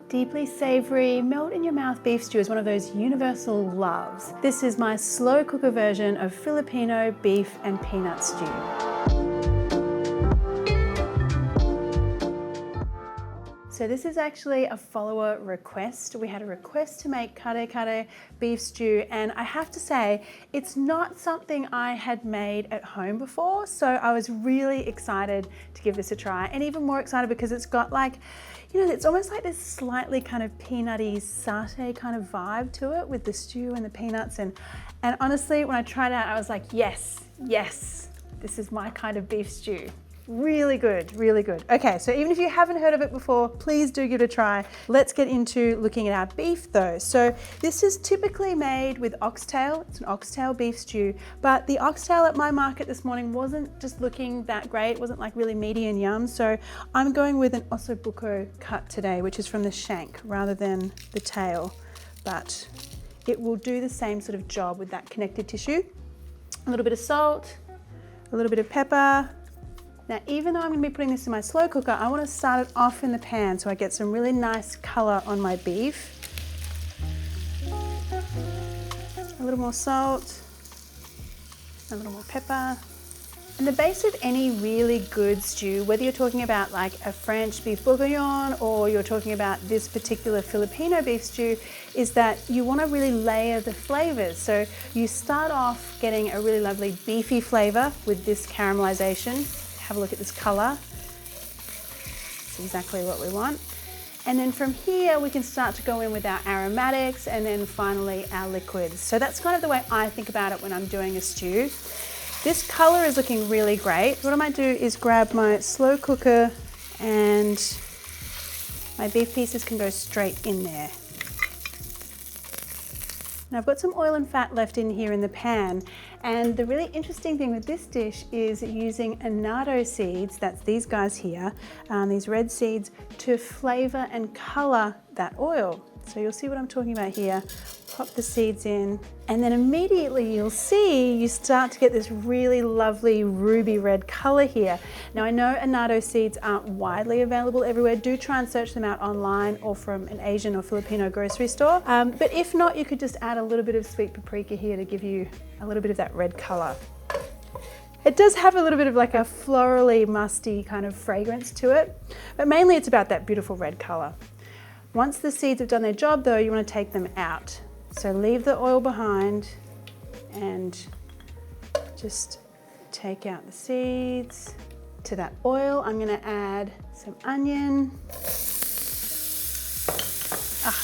Deeply savory, melt in your mouth beef stew is one of those universal loves. This is my slow cooker version of Filipino beef and peanut stew. So this is actually a follower request. We had a request to make kare kare beef stew, and I have to say, it's not something I had made at home before, so I was really excited to give this a try, and even more excited because it's got like, you know, it's almost like this slightly kind of peanutty satay kind of vibe to it with the stew and the peanuts, and honestly, when I tried it out, I was like, yes, this is my kind of beef stew. Really good, really good. Okay, so even if you haven't heard of it before, please do give it a try. Let's get into looking at our beef though. So this is typically made with oxtail. It's an oxtail beef stew, but the oxtail at my market this morning wasn't just looking that great. It wasn't like really meaty and yum. So I'm going with an ossobuco cut today, which is from the shank rather than the tail, but it will do the same sort of job with that connective tissue. A little bit of salt, a little bit of pepper. Now, even though I'm going to be putting this in my slow cooker, I want to start it off in the pan so I get some really nice color on my beef. A little more salt, a little more pepper. And the base of any really good stew, whether you're talking about like a French beef bourguignon or you're talking about this particular Filipino beef stew, is that you want to really layer the flavors. So you start off getting a really lovely beefy flavor with this caramelization. Have a look at this color. It's exactly what we want. And then from here, we can start to go in with our aromatics and then finally our liquids. So that's kind of the way I think about it when I'm doing a stew. This color is looking really great. What I might do is grab my slow cooker and my beef pieces can go straight in there. Now I've got some oil and fat left in here in the pan, and the really interesting thing with this dish is using annatto seeds, that's these guys here, these red seeds, to flavor and color that oil. So you'll see what I'm talking about here. Pop the seeds in, and then immediately you'll see you start to get this really lovely ruby red color here. Now I know annatto seeds aren't widely available everywhere. Do try and search them out online or from an Asian or Filipino grocery store. But if not, you could just add a little bit of sweet paprika here to give you a little bit of that red color. It does have a little bit of like a florally musty kind of fragrance to it, but mainly it's about that beautiful red color. Once the seeds have done their job though, you want to take them out. So leave the oil behind and just take out the seeds. To that oil, I'm going to add some onion.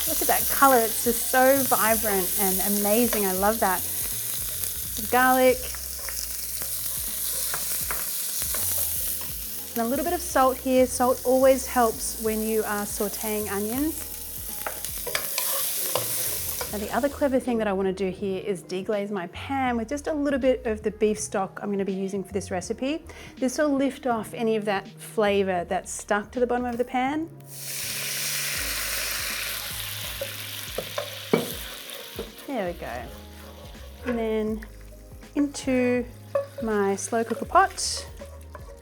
Look at that color, it's just so vibrant and amazing. I love that. Some garlic. And a little bit of salt here. Salt always helps when you are sauteing onions. Now the other clever thing that I want to do here is deglaze my pan with just a little bit of the beef stock I'm going to be using for this recipe. This will lift off any of that flavor that's stuck to the bottom of the pan. There we go. And then into my slow cooker pot.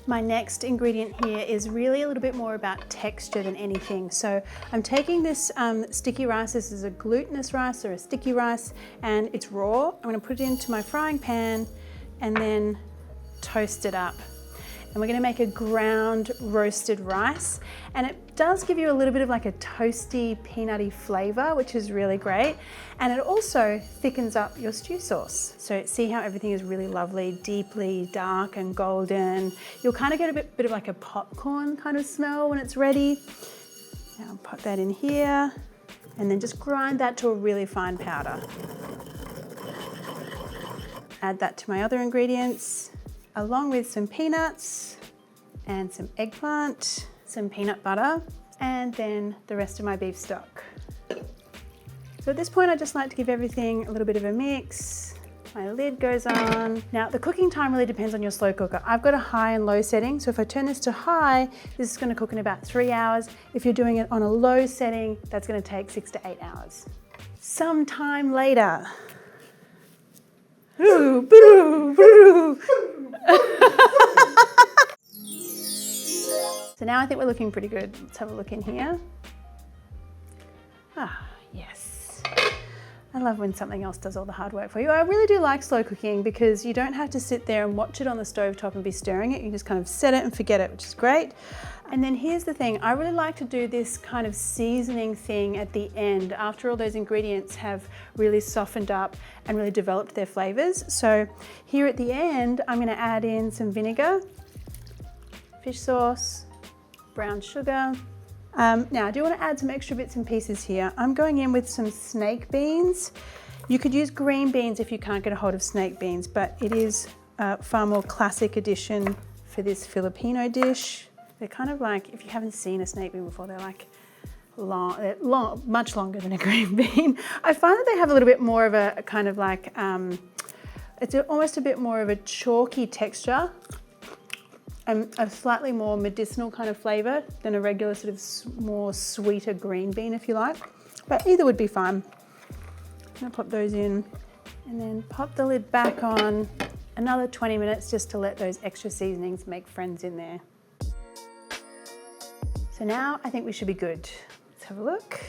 My next ingredient here is really a little bit more about texture than anything. So I'm taking this sticky rice. This is a glutinous rice or a sticky rice, and it's raw. I'm going to put it into my frying pan and then toast it up. And we're going to make a ground roasted rice, and it does give you a little bit of like a toasty, peanutty flavor, which is really great. And it also thickens up your stew sauce. So see how everything is really lovely, deeply dark and golden. You'll kind of get a bit of like a popcorn kind of smell when it's ready. Now I'll put that in here and then just grind that to a really fine powder. Add that to my other ingredients, along with some peanuts and some eggplant, some peanut butter, and then the rest of my beef stock. So at this point, I just like to give everything a little bit of a mix. My lid goes on. Now the cooking time really depends on your slow cooker. I've got a high and low setting, so if I turn this to high, this is gonna cook in about 3 hours. If you're doing it on a low setting, that's gonna take 6 to 8 hours. Sometime later. Ooh, boo, boo. So now I think we're looking pretty good. Let's have a look in here. Ah, yes. I love when something else does all the hard work for you. I really do like slow cooking because you don't have to sit there and watch it on the stovetop and be stirring it. You just kind of set it and forget it, which is great. And then here's the thing, I really like to do this kind of seasoning thing at the end after all those ingredients have really softened up and really developed their flavors. So here at the end, I'm gonna add in some vinegar, fish sauce, brown sugar. Now I do want to add some extra bits and pieces here. I'm going in with some snake beans. You could use green beans if you can't get a hold of snake beans, but it is a far more classic addition for this Filipino dish. They're kind of like, if you haven't seen a snake bean before, they're like much longer than a green bean. I find that they have a little bit more of a kind of like, it's almost a bit more of a chalky texture and a slightly more medicinal kind of flavor than a regular sort of more sweeter green bean, if you like. But either would be fine. I'm gonna pop those in and then pop the lid back on. Another 20 minutes just to let those extra seasonings make friends in there. So now I think we should be good. Let's have a look.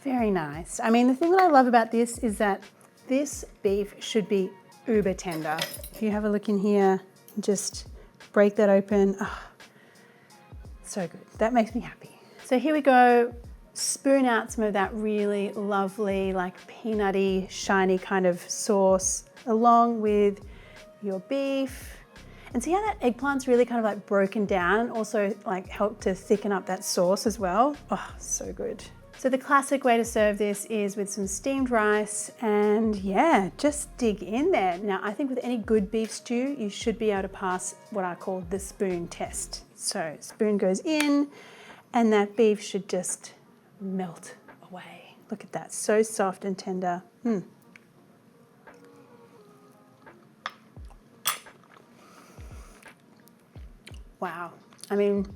Very nice. I mean, the thing that I love about this is that this beef should be uber tender. If you have a look in here, just break that open. Oh, so good. That makes me happy. So here we go. Spoon out some of that really lovely, like peanutty, shiny kind of sauce along with your beef. And see how that eggplant's really kind of like broken down and also like helped to thicken up that sauce as well. Oh, so good. So the classic way to serve this is with some steamed rice and yeah, just dig in there. Now I think with any good beef stew, you should be able to pass what I call the spoon test. So spoon goes in and that beef should just melt away. Look at that, so soft and tender. Wow, I mean,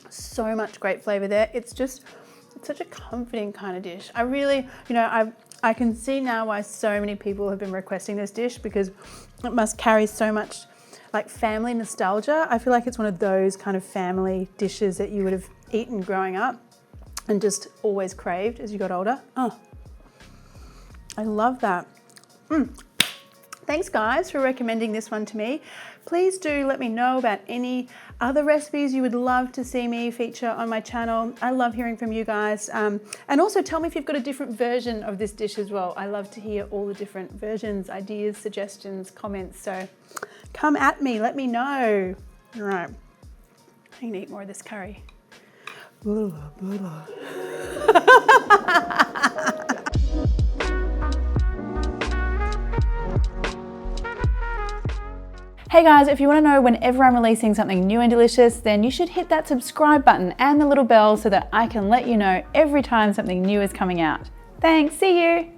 so much great flavor there. It's such a comforting kind of dish. I really, you know, I can see now why so many people have been requesting this dish because it must carry so much like family nostalgia. I feel like it's one of those kind of family dishes that you would have eaten growing up and just always craved as you got older. Oh, I love that. Thanks guys for recommending this one to me. Please do let me know about any other recipes you would love to see me feature on my channel. I love hearing from you guys. And also tell me if you've got a different version of this dish as well. I love to hear all the different versions, ideas, suggestions, comments. So come at me, let me know. All right, I can eat more of this curry. Hey guys, if you want to know whenever I'm releasing something new and delicious, then you should hit that subscribe button and the little bell so that I can let you know every time something new is coming out. Thanks, see you!